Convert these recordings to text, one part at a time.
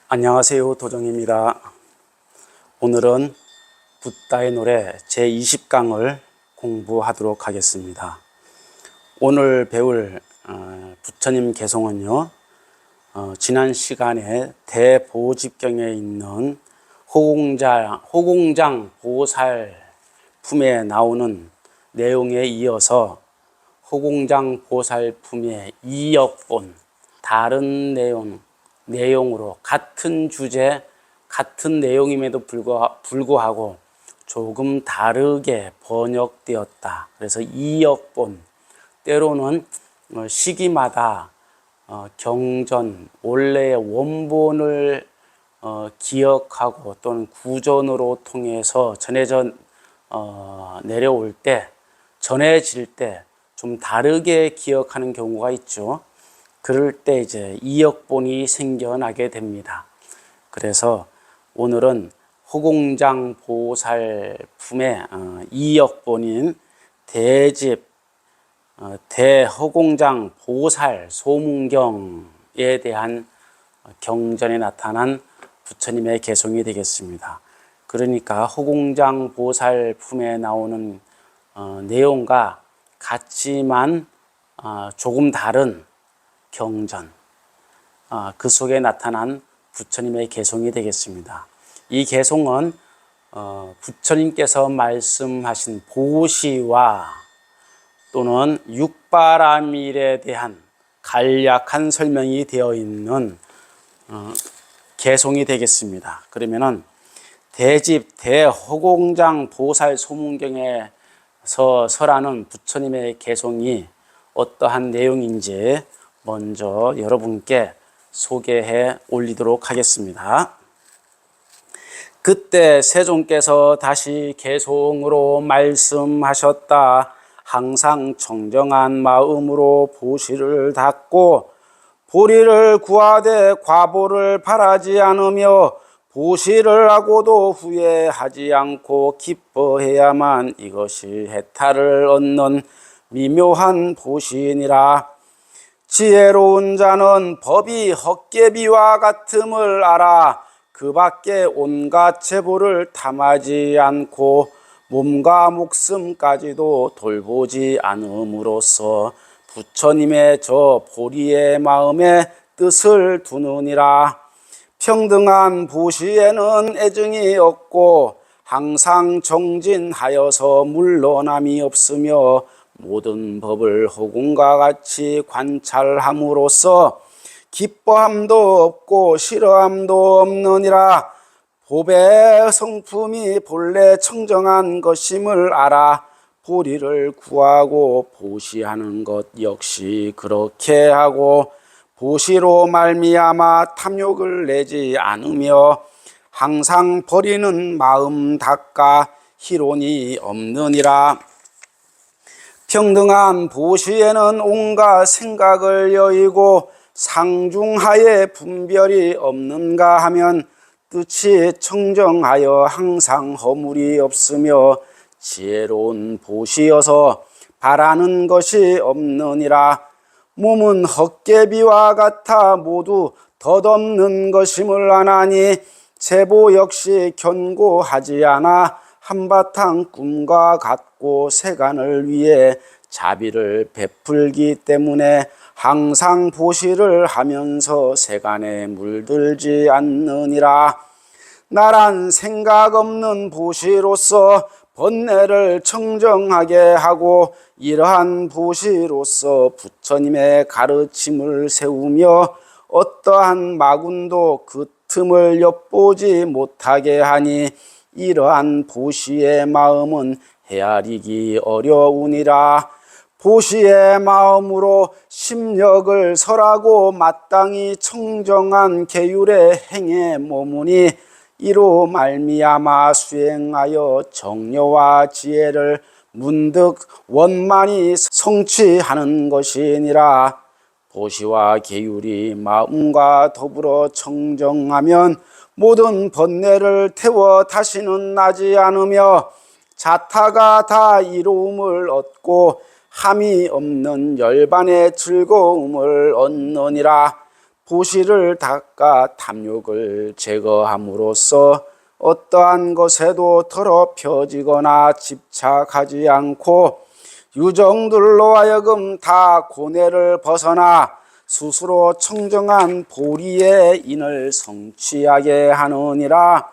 안녕하세요, 도정입니다. 오늘은 붓다의 노래 제20강을 공부하도록 하겠습니다. 오늘 배울 부처님 개송은요, 지난 시간에 대보집경에 있는 호공장 보살품에 나오는 내용에 이어서 호공장 보살품의 2역본, 다른 내용으로 같은 주제, 같은 내용임에도 불구하고 조금 다르게 번역되었다. 그래서 2역본, 때로는 시기마다 경전, 원래의 원본을 기억하고 또는 구전으로 통해서 내려올 때, 전해질 때 좀 다르게 기억하는 경우가 있죠. 그럴 때 이제 2역본이 생겨나게 됩니다. 그래서 오늘은 호공장 보살품의 2역본인 대호공장 보살 소문경에 대한 경전에 나타난 부처님의 개송이 되겠습니다. 그러니까 호공장 보살품에 나오는 내용과 같지만 조금 다른 경전, 그 속에 나타난 부처님의 개송이 되겠습니다. 이 개송은 부처님께서 말씀하신 보시와 또는 육바라밀에 대한 간략한 설명이 되어 있는 개송이 되겠습니다. 그러면은 대호공장 보살 소문경에서 설하는 부처님의 개송이 어떠한 내용인지 먼저 여러분께 소개해 올리도록 하겠습니다. 그때 세존께서 다시 개송으로 말씀하셨다. 항상 청정한 마음으로 보시를 닦고 보리를 구하되 과보를 바라지 않으며 보시를 하고도 후회하지 않고 기뻐해야만 이것이 해탈을 얻는 미묘한 보시니라. 지혜로운 자는 법이 헛개비와 같음을 알아 그 밖에 온갖 재보를 탐하지 않고 몸과 목숨까지도 돌보지 않음으로써 부처님의 저 보리의 마음에 뜻을 두느니라. 평등한 보시에는 애증이 없고 항상 정진하여서 물러남이 없으며 모든 법을 호공과 같이 관찰함으로써 기뻐함도 없고 싫어함도 없느니라. 법의 성품이 본래 청정한 것임을 알아 보리를 구하고 보시하는 것 역시 그렇게 하고 보시로 말미암아 탐욕을 내지 않으며 항상 버리는 마음 닦아 희론이 없느니라. 평등한 보시에는 온갖 생각을 여의고 상중하에 분별이 없는가 하면 뜻이 청정하여 항상 허물이 없으며 지혜로운 보시여서 바라는 것이 없느니라. 몸은 헛개비와 같아 모두 덧없는 것임을 아나니 제보 역시 견고하지 않아 한바탕 꿈과 같고 세간을 위해 자비를 베풀기 때문에 항상 보시를 하면서 세간에 물들지 않느니라. 나란 생각 없는 보시로서 번뇌를 청정하게 하고 이러한 보시로서 부처님의 가르침을 세우며 어떠한 마군도 그 틈을 엿보지 못하게 하니 이러한 보시의 마음은 헤아리기 어려우니라. 보시의 마음으로 심력을 설하고 마땅히 청정한 계율의 행에 머무니 이로 말미암아 수행하여 정려와 지혜를 문득 원만히 성취하는 것이니라. 보시와 계율이 마음과 더불어 청정하면 모든 번뇌를 태워 다시는 나지 않으며 자타가 다 이로움을 얻고 함이 없는 열반의 즐거움을 얻느니라. 보시를 닦아 탐욕을 제거함으로써 어떠한 것에도 더럽혀지거나 집착하지 않고 유정들로 하여금 다 고뇌를 벗어나 스스로 청정한 보리의 인을 성취하게 하느니라.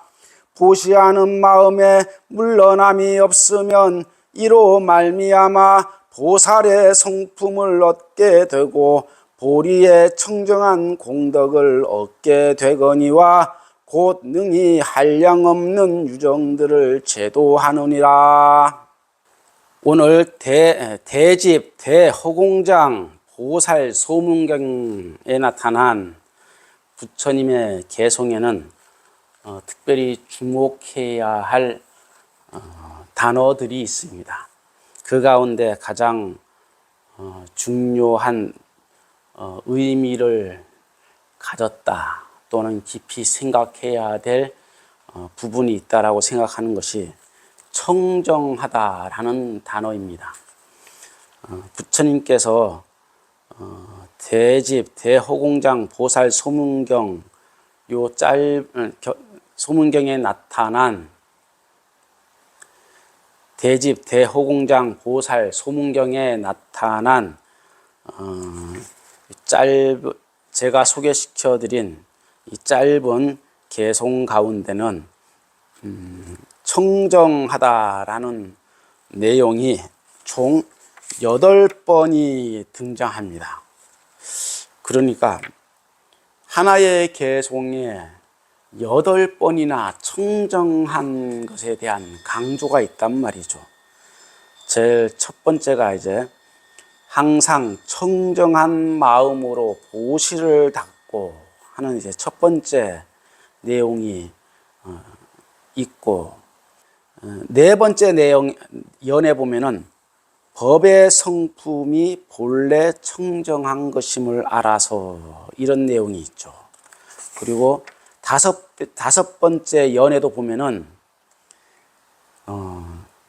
보시하는 마음에 물러남이 없으면 이로 말미암아 보살의 성품을 얻게 되고 보리의 청정한 공덕을 얻게 되거니와 곧 능히 한량없는 유정들을 제도하느니라. 오늘 대집 대허공장 보살 소문경에 나타난 부처님의 개송에는 특별히 주목해야 할 단어들이 있습니다. 그 가운데 가장 중요한 의미를 가졌다 또는 깊이 생각해야 될 부분이 있다라고 생각하는 것이 청정하다라는 단어입니다. 부처님께서 대집 대허공장 보살 소문경 소문경에 나타난 대집 대허공장 보살 소문경에 나타난 제가 소개시켜드린 이 짧은 개송 가운데는 청정하다라는 내용이 총 8번이 등장합니다. 그러니까 하나의 개송에 8번이나 청정한 것에 대한 강조가 있단 말이죠. 제일 첫 번째가 이제 항상 청정한 마음으로 보시를 닦고 하는 이제 첫 번째 내용이 있고, 네 번째 내용 연에 보면은 법의 성품이 본래 청정한 것임을 알아서 이런 내용이 있죠. 그리고 다섯 번째 연에도 보면은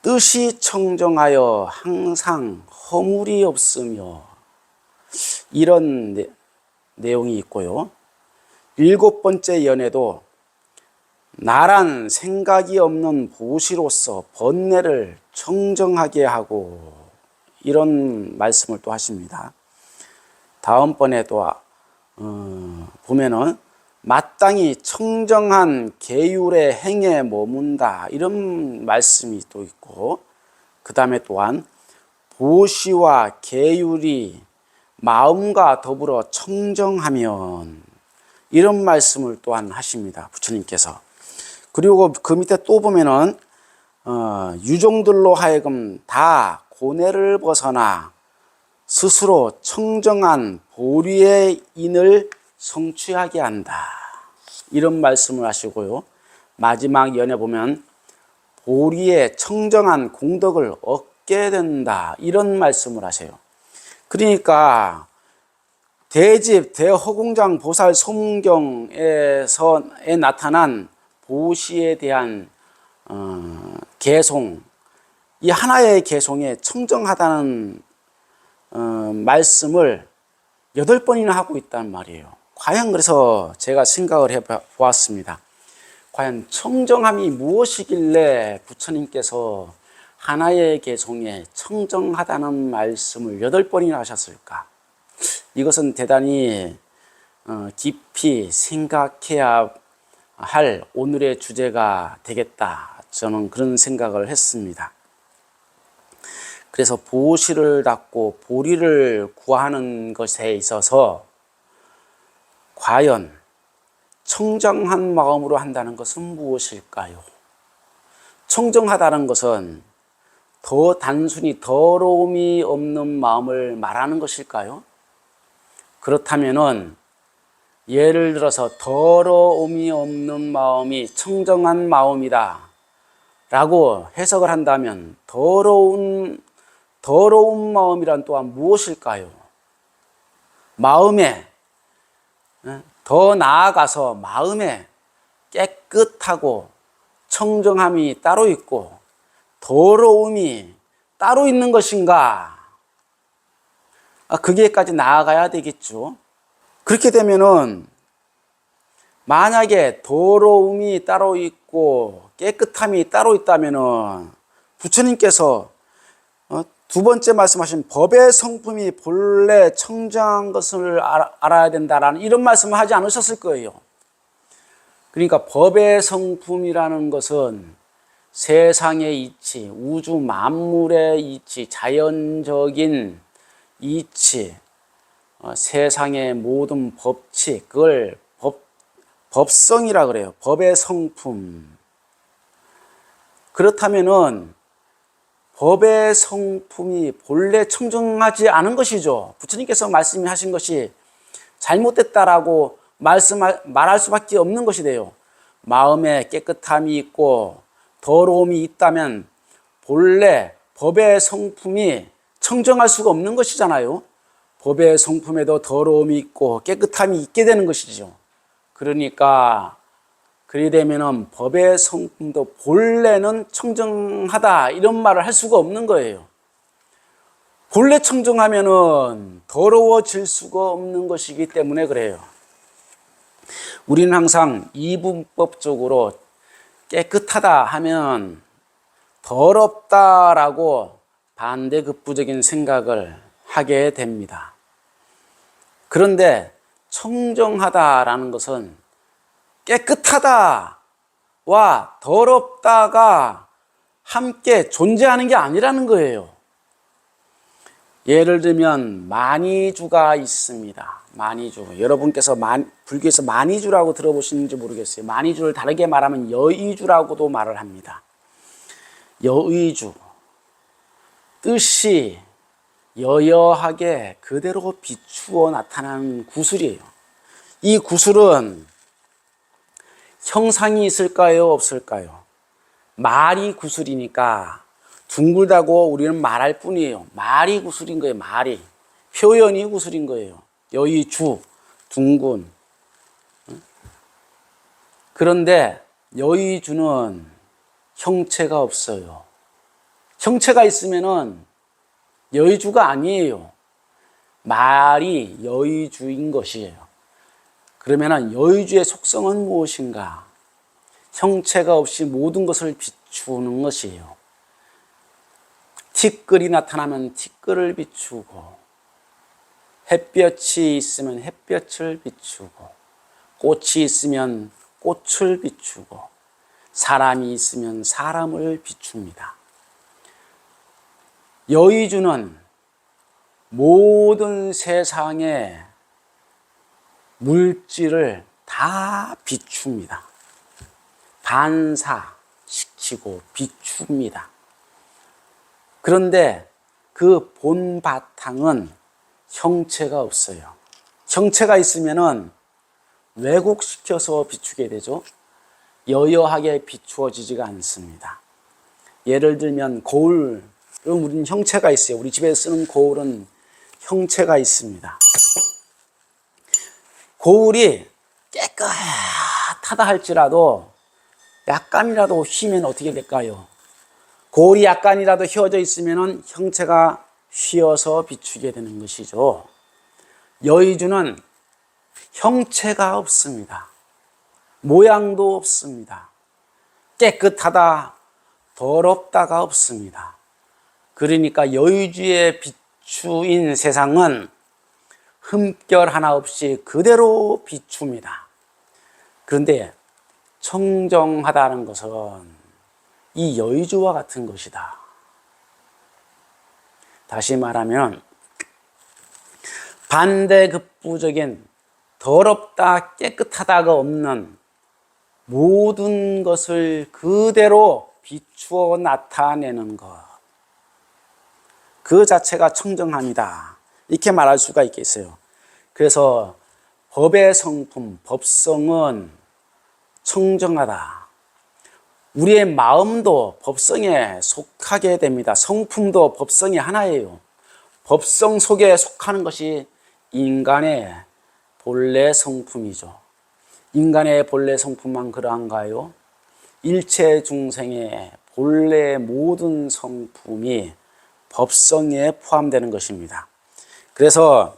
뜻이 청정하여 항상 허물이 없으며 이런 내용이 있고요. 일곱 번째 연에도 나란 생각이 없는 보시로서 번뇌를 청정하게 하고 이런 말씀을 또 하십니다. 다음번에 또 보면은 마땅히 청정한 계율의 행에 머문다 이런 말씀이 또 있고, 그 다음에 또한 보시와 계율이 마음과 더불어 청정하면 이런 말씀을 또한 하십니다. 부처님께서. 그리고 그 밑에 또 보면은 유종들로 하여금 다 고뇌를 벗어나 스스로 청정한 보리의 인을 성취하게 한다 이런 말씀을 하시고요. 마지막 연에 보면 보리의 청정한 공덕을 얻게 된다 이런 말씀을 하세요. 그러니까 대집 대허공장 보살 소문경에 나타난 보시에 대한 개송, 이 하나의 개송에 청정하다는 말씀을 8번이나 하고 있단 말이에요. 과연 그래서 제가 생각을 해보았습니다. 과연 청정함이 무엇이길래 부처님께서 하나의 개송에 청정하다는 말씀을 8번이나 하셨을까? 이것은 대단히 깊이 생각해야 할 오늘의 주제가 되겠다. 저는 그런 생각을 했습니다. 그래서 보시를 닦고 보리를 구하는 것에 있어서 과연 청정한 마음으로 한다는 것은 무엇일까요? 청정하다는 것은 더 단순히 더러움이 없는 마음을 말하는 것일까요? 그렇다면은 예를 들어서 더러움이 없는 마음이 청정한 마음이다 라고 해석을 한다면 더러운 마음이란 또한 무엇일까요? 마음에, 더 나아가서 마음에 깨끗하고 청정함이 따로 있고 더러움이 따로 있는 것인가? 거기에까지 나아가야 되겠죠. 그렇게 되면은 만약에 더러움이 따로 있고 깨끗함이 따로 있다면은 부처님께서 두 번째 말씀하신 법의 성품이 본래 청정한 것을 알아야 된다라는 이런 말씀을 하지 않으셨을 거예요. 그러니까 법의 성품이라는 것은 세상의 이치, 우주 만물의 이치, 자연적인 이치, 세상의 모든 법칙, 그걸 법성이라 그래요. 법의 성품. 그렇다면은 법의 성품이 본래 청정하지 않은 것이죠. 부처님께서 말씀하신 것이 잘못됐다라고 말할 수밖에 없는 것이 돼요. 마음에 깨끗함이 있고 더러움이 있다면 본래 법의 성품이 청정할 수가 없는 것이잖아요. 법의 성품에도 더러움이 있고 깨끗함이 있게 되는 것이죠. 그러니까 그리 되면은 법의 성품도 본래는 청정하다 이런 말을 할 수가 없는 거예요. 본래 청정하면은 더러워질 수가 없는 것이기 때문에 그래요. 우리는 항상 이분법적으로 깨끗하다 하면 더럽다라고 반대급부적인 생각을 하게 됩니다. 그런데 청정하다라는 것은 깨끗하다와 더럽다가 함께 존재하는 게 아니라는 거예요. 예를 들면 만이주가 있습니다. 만이주. 여러분께서 불교에서 만이주라고 들어보시는지 모르겠어요. 만이주를 다르게 말하면 여의주라고도 말을 합니다. 여의주. 뜻이 여여하게 그대로 비추어 나타나는 구슬이에요. 이 구슬은 형상이 있을까요? 없을까요? 말이 구슬이니까 둥글다고 우리는 말할 뿐이에요. 말이 구슬인 거예요. 말이. 표현이 구슬인 거예요. 여의주, 둥근. 그런데 여의주는 형체가 없어요. 형체가 있으면은 여의주가 아니에요. 말이 여의주인 것이에요. 그러면 여의주의 속성은 무엇인가? 형체가 없이 모든 것을 비추는 것이에요. 티끌이 나타나면 티끌을 비추고, 햇볕이 있으면 햇볕을 비추고, 꽃이 있으면 꽃을 비추고, 사람이 있으면 사람을 비춥니다. 여의주는 모든 세상의 물질을 다 비춥니다. 반사시키고 비춥니다. 그런데 그 본 바탕은 형체가 없어요. 형체가 있으면은 왜곡시켜서 비추게 되죠. 여여하게 비추어지지가 않습니다. 예를 들면 거울, 우리는 형체가 있어요. 우리 집에 쓰는 거울은 형체가 있습니다. 거울이 깨끗하다 할지라도 약간이라도 휘면 어떻게 될까요? 거울이 약간이라도 휘어져 있으면 형체가 휘어서 비추게 되는 것이죠. 여의주는 형체가 없습니다. 모양도 없습니다. 깨끗하다, 더럽다가 없습니다. 그러니까 여의주의 비추인 세상은 흠결 하나 없이 그대로 비춥니다. 그런데 청정하다는 것은 이 여의주와 같은 것이다. 다시 말하면 반대급부적인 더럽다 깨끗하다가 없는 모든 것을 그대로 비추어 나타내는 것, 그 자체가 청정함이다. 이렇게 말할 수가 있겠어요. 그래서 법의 성품, 법성은 청정하다. 우리의 마음도 법성에 속하게 됩니다. 성품도 법성이 하나예요. 법성 속에 속하는 것이 인간의 본래 성품이죠. 인간의 본래 성품만 그러한가요? 일체 중생의 본래 모든 성품이 법성에 포함되는 것입니다. 그래서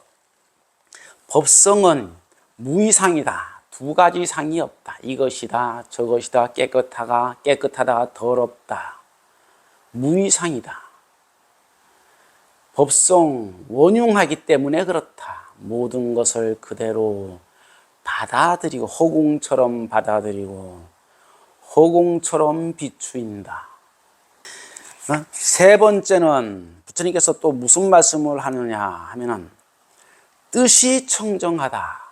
법성은 무이상이다. 두 가지 상이 없다. 이것이다, 저것이다, 깨끗하다, 더럽다. 무이상이다. 법성 원흉하기 때문에 그렇다. 모든 것을 그대로 받아들이고 허공처럼 받아들이고 허공처럼 비추인다. 세 번째는 부처님께서 또 무슨 말씀을 하느냐 하면은 뜻이 청정하다.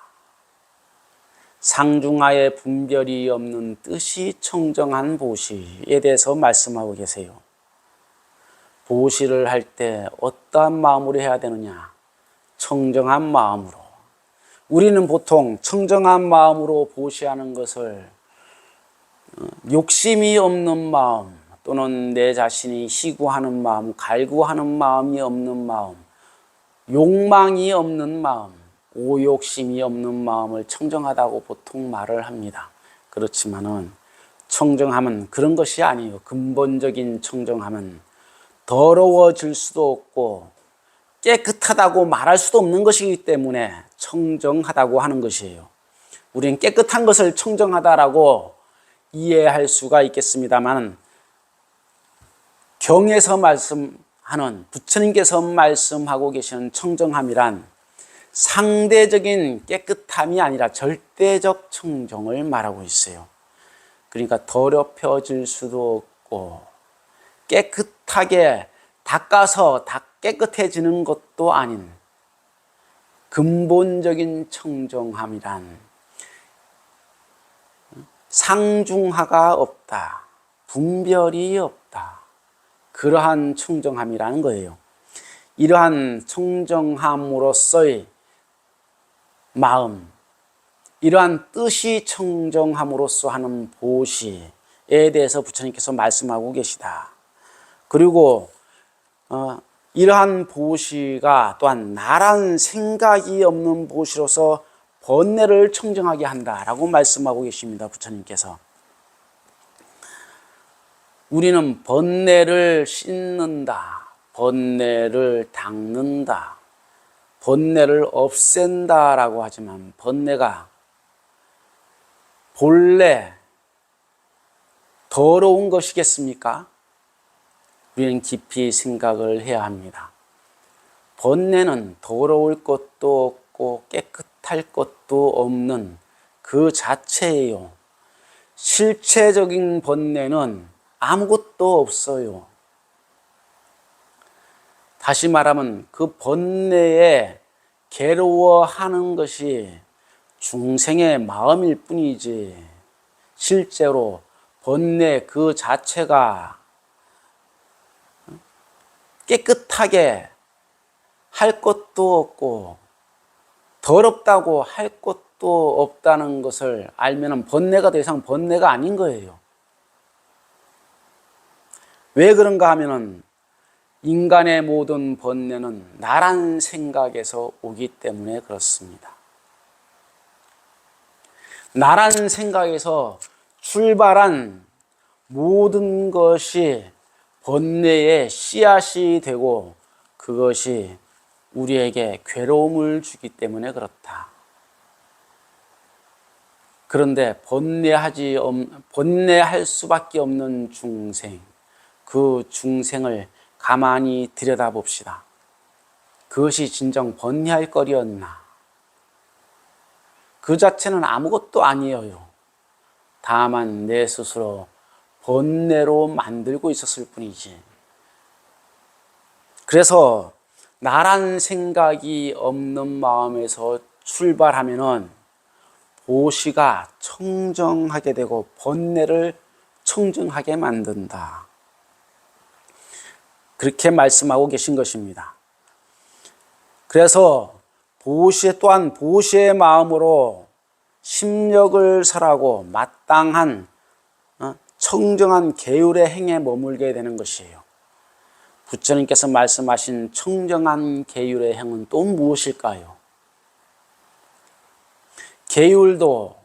상중하에 분별이 없는 뜻이 청정한 보시에 대해서 말씀하고 계세요. 보시를 할 때 어떠한 마음으로 해야 되느냐? 청정한 마음으로. 우리는 보통 청정한 마음으로 보시하는 것을 욕심이 없는 마음 또는 내 자신이 희구하는 마음, 갈구하는 마음이 없는 마음, 욕망이 없는 마음, 오욕심이 없는 마음을 청정하다고 보통 말을 합니다. 그렇지만은 청정함은 그런 것이 아니에요. 근본적인 청정함은 더러워질 수도 없고 깨끗하다고 말할 수도 없는 것이기 때문에 청정하다고 하는 것이에요. 우리는 깨끗한 것을 청정하다라고 이해할 수가 있겠습니다만 경에서 말씀하는 부처님께서 말씀하고 계시는 청정함이란 상대적인 깨끗함이 아니라 절대적 청정을 말하고 있어요. 그러니까 더럽혀질 수도 없고 깨끗하게 닦아서 깨끗해지는 것도 아닌 근본적인 청정함이란 상중하가 없다. 분별이 없다. 그러한 청정함이라는 거예요. 이러한 청정함으로서의 마음, 이러한 뜻이 청정함으로써 하는 보시에 대해서 부처님께서 말씀하고 계시다. 그리고 이러한 보시가 또한 나란 생각이 없는 보시로서 번뇌를 청정하게 한다라고 말씀하고 계십니다. 부처님께서. 우리는 번뇌를 씻는다, 번뇌를 닦는다, 번뇌를 없앤다라고 하지만 번뇌가 본래 더러운 것이겠습니까? 우리는 깊이 생각을 해야 합니다. 번뇌는 더러울 것도 없고 깨끗할 것도 없는 그 자체예요. 실체적인 번뇌는 아무것도 없어요. 다시 말하면 그 번뇌에 괴로워하는 것이 중생의 마음일 뿐이지 실제로 번뇌 그 자체가 깨끗하게 할 것도 없고 더럽다고 할 것도 없다는 것을 알면 번뇌가 더 이상 번뇌가 아닌 거예요. 왜 그런가 하면은 인간의 모든 번뇌는 나란 생각에서 오기 때문에 그렇습니다. 나란 생각에서 출발한 모든 것이 번뇌의 씨앗이 되고 그것이 우리에게 괴로움을 주기 때문에 그렇다. 그런데 번뇌할 수밖에 없는 중생, 그 중생을 가만히 들여다봅시다. 그것이 진정 번뇌할 거리였나? 그 자체는 아무것도 아니에요. 다만 내 스스로 번뇌로 만들고 있었을 뿐이지. 그래서 나란 생각이 없는 마음에서 출발하면은 보시가 청정하게 되고 번뇌를 청정하게 만든다. 그렇게 말씀하고 계신 것입니다. 그래서 보시 또한 보시의 마음으로 심력을 설하고 마땅한 청정한 계율의 행에 머물게 되는 것이에요. 부처님께서 말씀하신 청정한 계율의 행은 또 무엇일까요? 계율도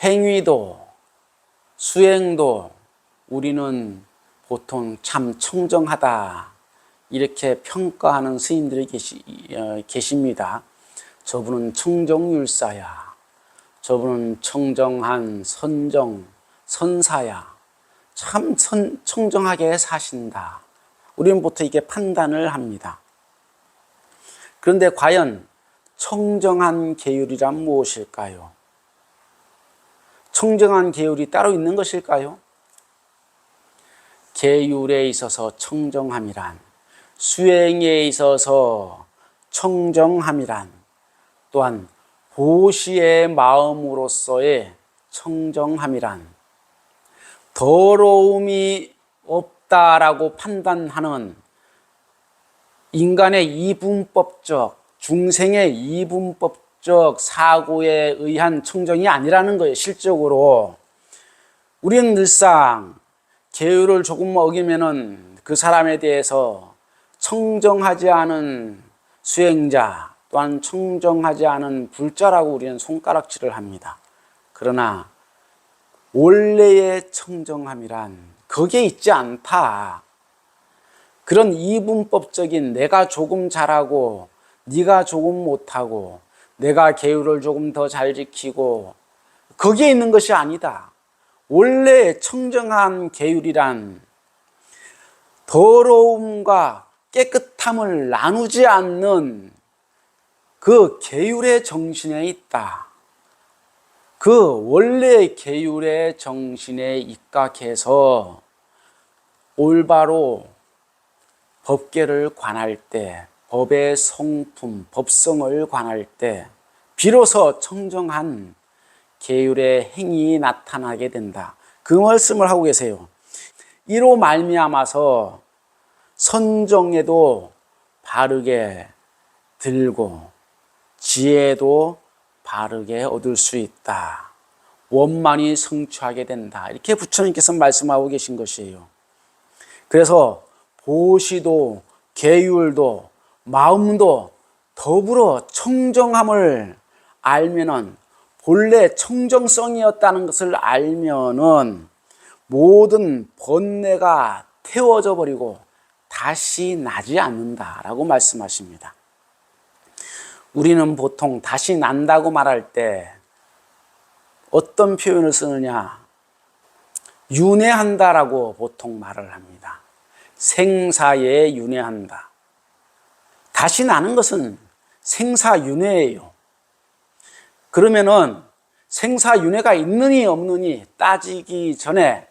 행위도 수행도 우리는 보통 참 청정하다 이렇게 평가하는 스님들이 계십니다. 저분은 청정율사야. 저분은 청정한 선사야. 참 청정하게 사신다. 우리는 보통 이게 판단을 합니다. 그런데 과연 청정한 계율이란 무엇일까요? 청정한 계율이 따로 있는 것일까요? 계율에 있어서 청정함이란, 수행에 있어서 청정함이란, 또한 보시의 마음으로서의 청정함이란, 더러움이 없다라고 판단하는 인간의 이분법적, 중생의 이분법적 사고에 의한 청정이 아니라는 거예요. 실적으로 우리는 늘상 계율을 조금 어기면은 그 사람에 대해서 청정하지 않은 수행자, 또한 청정하지 않은 불자라고 우리는 손가락질을 합니다. 그러나 원래의 청정함이란 거기에 있지 않다. 그런 이분법적인 내가 조금 잘하고 네가 조금 못하고 내가 계율을 조금 더 잘 지키고 거기에 있는 것이 아니다. 원래 청정한 계율이란 더러움과 깨끗함을 나누지 않는 그 계율의 정신에 있다. 그 원래 계율의 정신에 입각해서 올바로 법계를 관할 때, 법의 성품, 법성을 관할 때 비로소 청정한 계율의 행위 나타나게 된다. 그 말씀을 하고 계세요. 이로 말미암아서 선정에도 바르게 들고 지혜도 바르게 얻을 수 있다. 원만히 성취하게 된다. 이렇게 부처님께서 말씀하고 계신 것이에요. 그래서 보시도 계율도 마음도 더불어 청정함을 알면은 본래 청정성이었다는 것을 알면은 모든 번뇌가 태워져 버리고 다시 나지 않는다라고 말씀하십니다. 우리는 보통 다시 난다고 말할 때 어떤 표현을 쓰느냐? 윤회한다라고 보통 말을 합니다. 생사에 윤회한다. 다시 나는 것은 생사윤회예요. 그러면은 생사윤회가 있느니 없느니 따지기 전에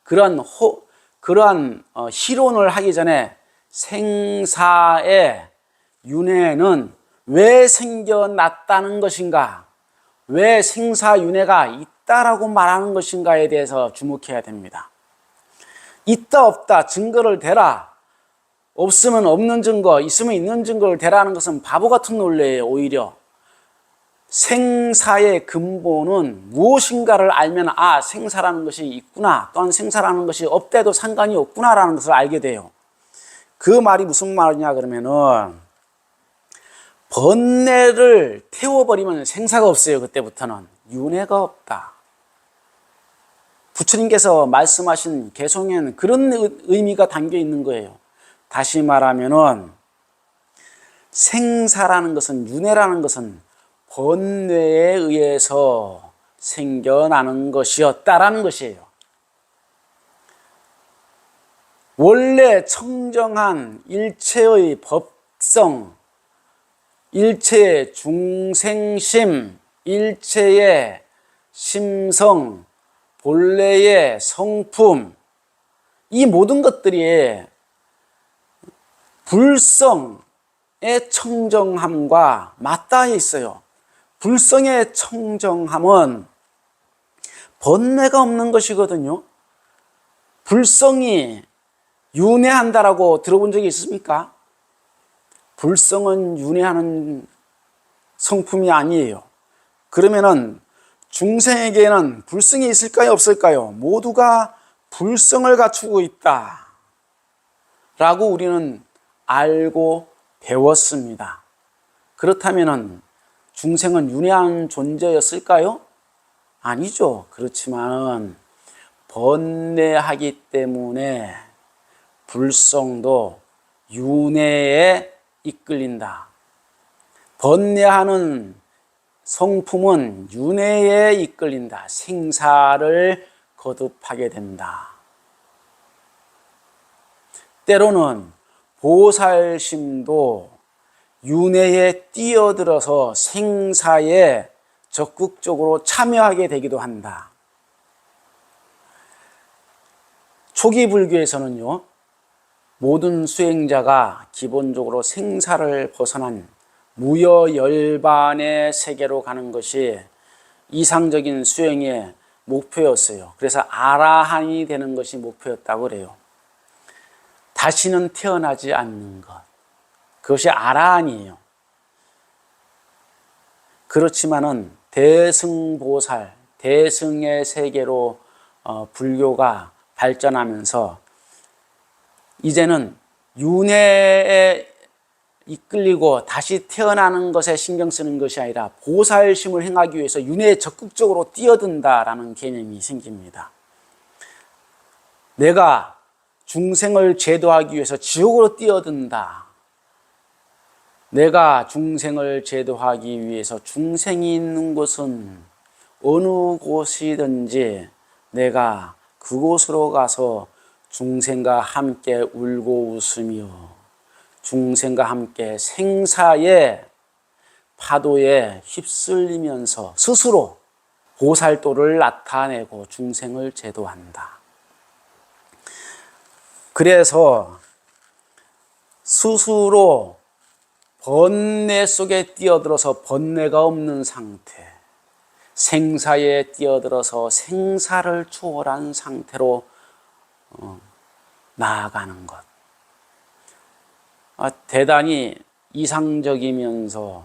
그러한 실론을 하기 전에 생사의 윤회는 왜 생겨났다는 것인가? 왜 생사윤회가 있다라고 말하는 것인가에 대해서 주목해야 됩니다. 있다 없다 증거를 대라. 없으면 없는 증거, 있으면 있는 증거를 대라는 것은 바보 같은 논리예요. 오히려 생사의 근본은 무엇인가를 알면 생사라는 것이 있구나, 또한 생사라는 것이 없대도 상관이 없구나라는 것을 알게 돼요. 그 말이 무슨 말이냐 그러면은 번뇌를 태워버리면 생사가 없어요. 그때부터는 윤회가 없다. 부처님께서 말씀하신 개송에는 그런 의미가 담겨 있는 거예요. 다시 말하면은 생사라는 것은, 윤회라는 것은 번뇌에 의해서 생겨나는 것이었다라는 것이에요. 원래 청정한 일체의 법성, 일체의 중생심, 일체의 심성, 본래의 성품, 이 모든 것들이 불성의 청정함과 맞닿아 있어요. 불성의 청정함은 번뇌가 없는 것이거든요. 불성이 윤회한다라고 들어본 적이 있습니까? 불성은 윤회하는 성품이 아니에요. 그러면은 중생에게는 불성이 있을까요? 없을까요? 모두가 불성을 갖추고 있다 라고 우리는 알고 배웠습니다. 그렇다면은 중생은 윤회한 존재였을까요? 아니죠. 그렇지만 번뇌하기 때문에 불성도 윤회에 이끌린다. 번뇌하는 성품은 윤회에 이끌린다. 생사를 거듭하게 된다. 때로는 보살심도 윤회에 뛰어들어서 생사에 적극적으로 참여하게 되기도 한다. 초기 불교에서는요, 모든 수행자가 기본적으로 생사를 벗어난 무여열반의 세계로 가는 것이 이상적인 수행의 목표였어요. 그래서 아라한이 되는 것이 목표였다고 그래요. 다시는 태어나지 않는 것. 그것이 아라한이에요. 그렇지만은 대승보살, 대승의 세계로 불교가 발전하면서 이제는 윤회에 이끌리고 다시 태어나는 것에 신경 쓰는 것이 아니라 보살심을 행하기 위해서 윤회에 적극적으로 뛰어든다라는 개념이 생깁니다. 내가 중생을 제도하기 위해서 지옥으로 뛰어든다. 내가 중생을 제도하기 위해서 중생이 있는 곳은 어느 곳이든지 내가 그곳으로 가서 중생과 함께 울고 웃으며 중생과 함께 생사의 파도에 휩쓸리면서 스스로 보살도를 나타내고 중생을 제도한다. 그래서 스스로 번뇌 속에 뛰어들어서 번뇌가 없는 상태, 생사에 뛰어들어서 생사를 초월한 상태로 나아가는 것. 대단히 이상적이면서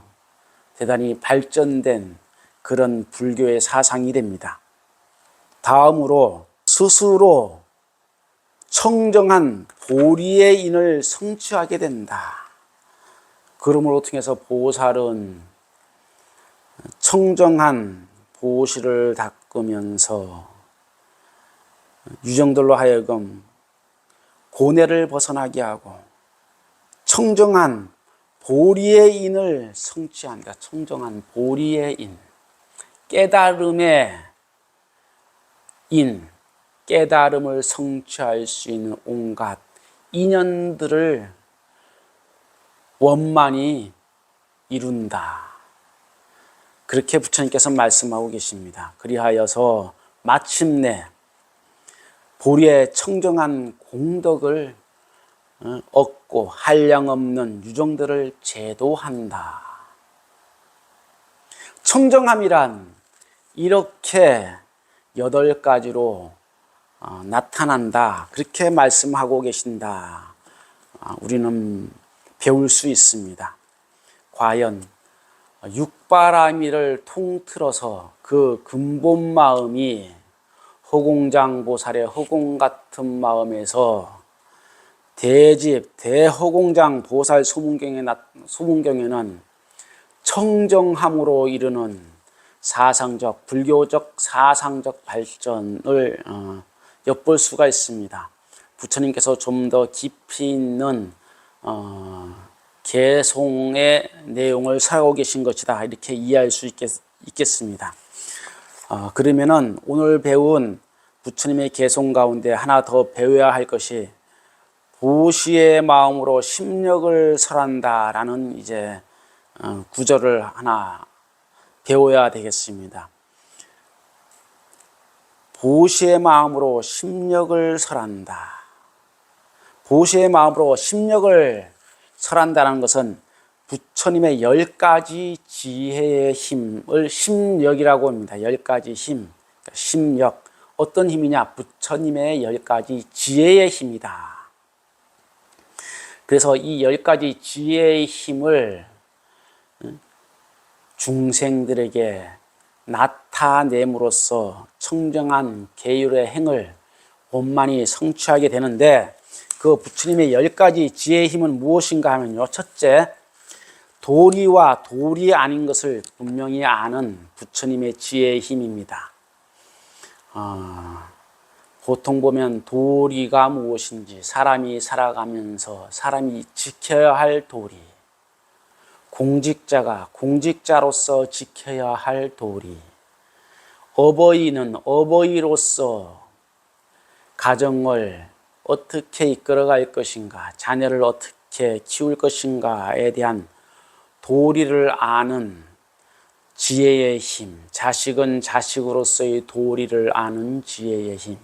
대단히 발전된 그런 불교의 사상이 됩니다. 다음으로 스스로 청정한 보리의 인을 성취하게 된다. 그러므로 통해서 보살은 청정한 보시를 닦으면서 유정들로 하여금 고뇌를 벗어나게 하고 청정한 보리의 인을 성취한다. 청정한 보리의 인, 깨달음의 인, 깨달음을 성취할 수 있는 온갖 인연들을 원만히 이룬다. 그렇게 부처님께서 말씀하고 계십니다. 그리하여서 마침내 보리의 청정한 공덕을 얻고 한량없는 유정들을 제도한다. 청정함이란 이렇게 8가지로 나타난다. 그렇게 말씀하고 계신다. 우리는 배울 수 있습니다. 과연 육바라밀을 통틀어서 그 근본 마음이 허공장보살의 허공 같은 마음에서 대집 대허공장 보살 소문경에는 청정함으로 이르는 사상적 불교적 사상적 발전을 엿볼 수가 있습니다. 부처님께서 좀 더 깊이 있는 개송의 내용을 살고 계신 것이다. 이렇게 이해할 수 있겠습니다. 그러면은 오늘 배운 부처님의 개송 가운데 하나 더 배워야 할 것이 보시의 마음으로 심력을 설한다라는 이제 구절을 하나 배워야 되겠습니다. 보시의 마음으로 심력을 설한다. 보시의 마음으로 심력을 설한다는 것은 부처님의 10가지 지혜의 힘을 심력이라고 합니다. 10가지 힘, 심력. 어떤 힘이냐? 부처님의 10가지 지혜의 힘이다. 그래서 이 10가지 지혜의 힘을 중생들에게 나타냄으로써 청정한 계율의 행을 원만히 성취하게 되는데, 그 부처님의 10가지 지혜의 힘은 무엇인가 하면요. 첫째, 도리와 도리 아닌 것을 분명히 아는 부처님의 지혜의 힘입니다. 보통 보면 도리가 무엇인지, 사람이 살아가면서 사람이 지켜야 할 도리, 공직자가 공직자로서 지켜야 할 도리, 어버이는 어버이로서 가정을 어떻게 이끌어갈 것인가, 자녀를 어떻게 키울 것인가에 대한 도리를 아는 지혜의 힘, 자식은 자식으로서의 도리를 아는 지혜의 힘,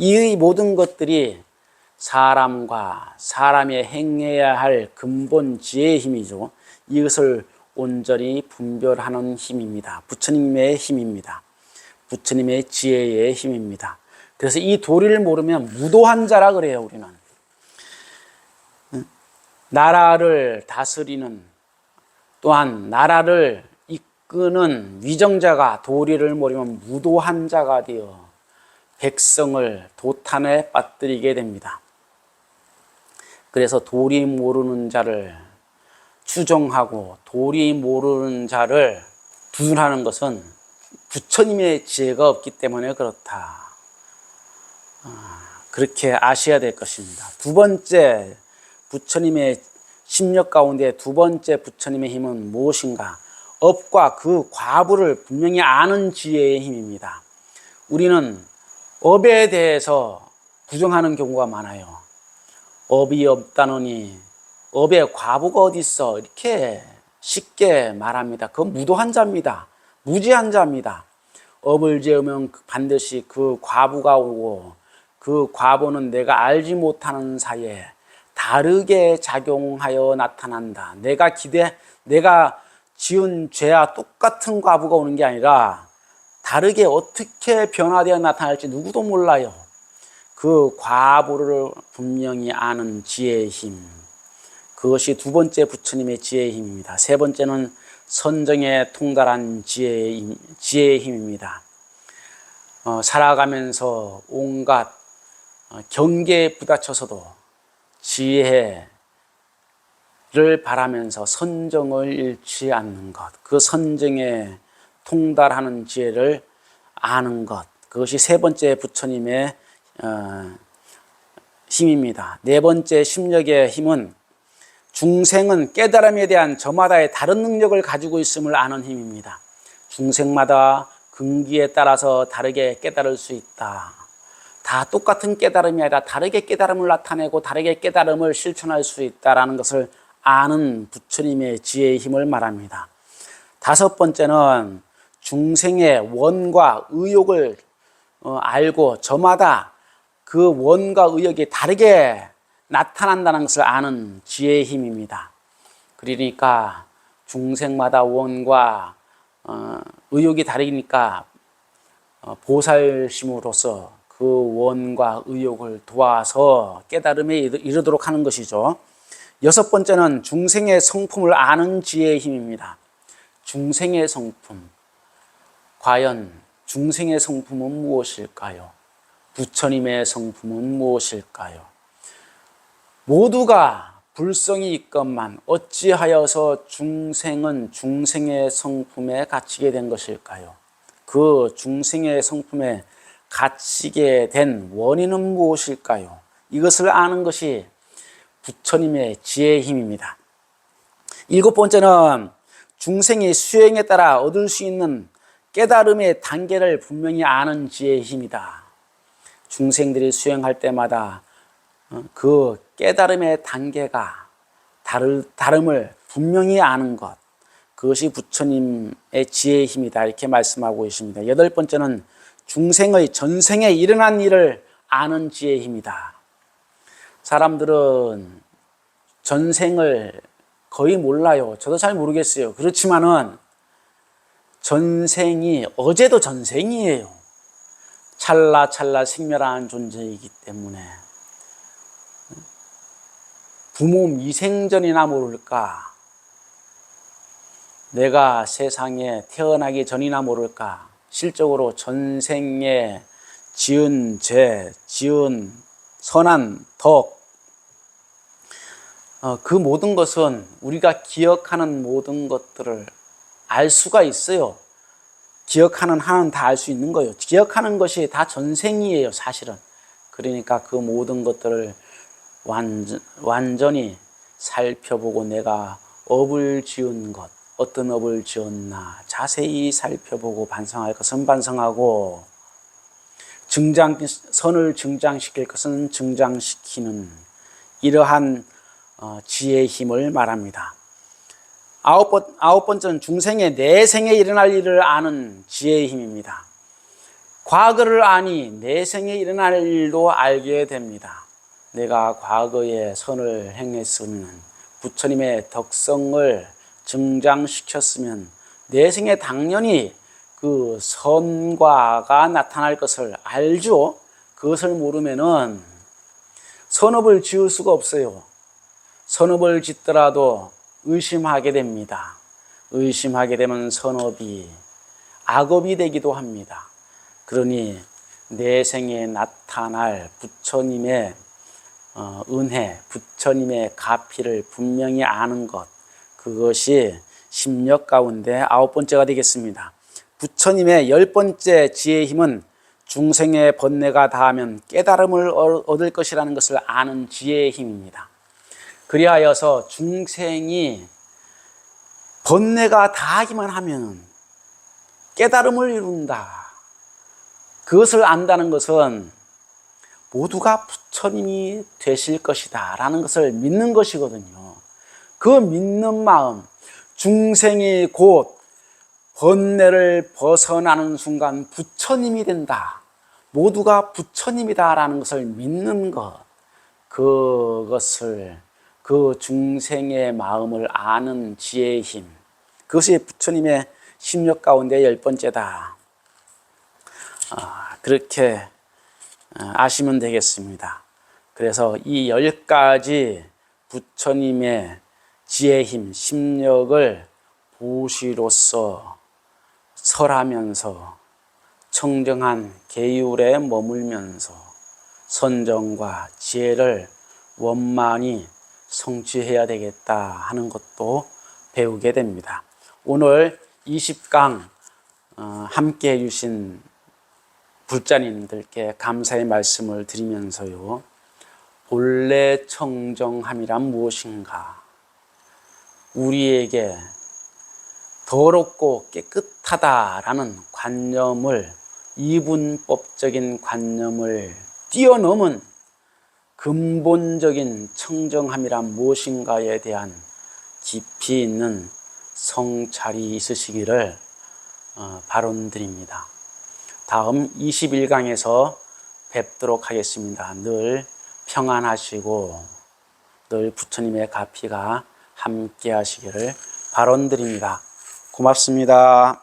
이 모든 것들이 사람과 사람이 행해야 할 근본 지혜의 힘이죠. 이것을 온전히 분별하는 힘입니다. 부처님의 힘입니다. 부처님의 지혜의 힘입니다. 그래서 이 도리를 모르면 무도한 자라 그래요, 우리는. 나라를 다스리는, 또한 나라를 이끄는 위정자가 도리를 모르면 무도한 자가 되어 백성을 도탄에 빠뜨리게 됩니다. 그래서 도리 모르는 자를 추종하고 도리 모르는 자를 두둔하는 것은 부처님의 지혜가 없기 때문에 그렇다. 그렇게 아셔야 될 것입니다. 두 번째, 부처님의 심력 가운데 두 번째 부처님의 힘은 무엇인가? 업과 그 과부를 분명히 아는 지혜의 힘입니다. 우리는 업에 대해서 부정하는 경우가 많아요. 업이 없다느니 업의 과부가 어디 있어? 이렇게 쉽게 말합니다. 그건 무도한 자입니다. 무지한 자입니다. 업을 지으면 반드시 그 과부가 오고, 그 과부는 내가 알지 못하는 사이에 다르게 작용하여 나타난다. 내가 지은 죄와 똑같은 과부가 오는 게 아니라 다르게 어떻게 변화되어 나타날지 누구도 몰라요. 그 과부를 분명히 아는 지혜의 힘, 그것이 두 번째 부처님의 지혜의 힘입니다. 세 번째는 선정에 통달한 지혜의 힘입니다. 살아가면서 온갖 경계에 부딪혀서도 지혜를 바라면서 선정을 잃지 않는 것, 그 선정에 통달하는 지혜를 아는 것, 그것이 세 번째 부처님의 힘입니다. 네 번째 심력의 힘은 중생은 깨달음에 대한 저마다의 다른 능력을 가지고 있음을 아는 힘입니다. 중생마다 근기에 따라서 다르게 깨달을 수 있다. 다 똑같은 깨달음이 아니라 다르게 깨달음을 나타내고 다르게 깨달음을 실천할 수 있다는 것을 아는 부처님의 지혜의 힘을 말합니다. 다섯 번째는 중생의 원과 의욕을 알고 저마다 그 원과 의욕이 다르게 나타난다는 것을 아는 지혜의 힘입니다. 그러니까 중생마다 원과 의욕이 다르니까 보살심으로서 그 원과 의욕을 도와서 깨달음에 이르도록 하는 것이죠. 여섯 번째는 중생의 성품을 아는 지혜의 힘입니다. 중생의 성품, 과연 중생의 성품은 무엇일까요? 부처님의 성품은 무엇일까요? 모두가 불성이 있건만 어찌하여서 중생은 중생의 성품에 갇히게 된 것일까요? 그 중생의 성품에 갇히게 된 원인은 무엇일까요? 이것을 아는 것이 부처님의 지혜의 힘입니다. 일곱 번째는 중생이 수행에 따라 얻을 수 있는 깨달음의 단계를 분명히 아는 지혜의 힘이다. 중생들이 수행할 때마다 그 깨달음의 단계가 다름을 분명히 아는 것, 그것이 부처님의 지혜의 힘이다, 이렇게 말씀하고 있습니다. 여덟 번째는 중생의 전생에 일어난 일을 아는 지혜의 힘이다. 사람들은 전생을 거의 몰라요. 저도 잘 모르겠어요. 그렇지만은 전생이 어제도 전생이에요. 찰나찰나 생멸한 존재이기 때문에 부모 미생전이나 모를까, 내가 세상에 태어나기 전이나 모를까, 실적으로 전생에 지은 죄, 지은 선한 덕, 그 모든 것은 우리가 기억하는 모든 것들을 알 수가 있어요. 기억하는 한은 다 알 수 있는 거예요. 기억하는 것이 다 전생이에요, 사실은. 그러니까 그 모든 것들을 완전히 살펴보고 내가 업을 지은 것, 어떤 업을 지었나 자세히 살펴보고 반성할 것은 반성하고, 선을 증장시킬 것은 증장시키는 이러한 지혜의 힘을 말합니다. 아홉 번째는 중생의 내생에 일어날 일을 아는 지혜의 힘입니다. 과거를 아니 내생에 일어날 일도 알게 됩니다. 내가 과거에 선을 행했으면, 부처님의 덕성을 증장시켰으면 내생에 당연히 그 선과가 나타날 것을 알죠. 그것을 모르면은 선업을 지을 수가 없어요. 선업을 짓더라도 의심하게 됩니다. 의심하게 되면 선업이 악업이 되기도 합니다. 그러니 내생에 나타날 부처님의 은혜, 부처님의 가피를 분명히 아는 것, 그것이 심력 가운데 9번째가 되겠습니다. 부처님의 10번째 지혜의 힘은 중생의 번뇌가 다하면 깨달음을 얻을 것이라는 것을 아는 지혜의 힘입니다. 그리하여서 중생이 번뇌가 다하기만 하면 깨달음을 이룬다. 그것을 안다는 것은 모두가 부처님이 되실 것이다 라는 것을 믿는 것이거든요. 그 믿는 마음, 중생이 곧 번뇌를 벗어나는 순간 부처님이 된다, 모두가 부처님이다 라는 것을 믿는 것, 그것을, 그 중생의 마음을 아는 지혜의 힘, 그것이 부처님의 심력 가운데 10번째다. 그렇게 아시면 되겠습니다. 그래서 이 10가지 부처님의 지혜의 힘, 심력을 보시로서 설하면서 청정한 계율에 머물면서 선정과 지혜를 원만히 성취해야 되겠다 하는 것도 배우게 됩니다. 오늘 20강 함께 해주신 불자님들께 감사의 말씀을 드리면서요, 본래 청정함이란 무엇인가, 우리에게 더럽고 깨끗하다라는 관념을, 이분법적인 관념을 뛰어넘은 근본적인 청정함이란 무엇인가에 대한 깊이 있는 성찰이 있으시기를 바론드립니다. 다음 21강에서 뵙도록 하겠습니다. 늘 평안하시고 늘 부처님의 가피가 함께 하시기를 바론드립니다. 고맙습니다.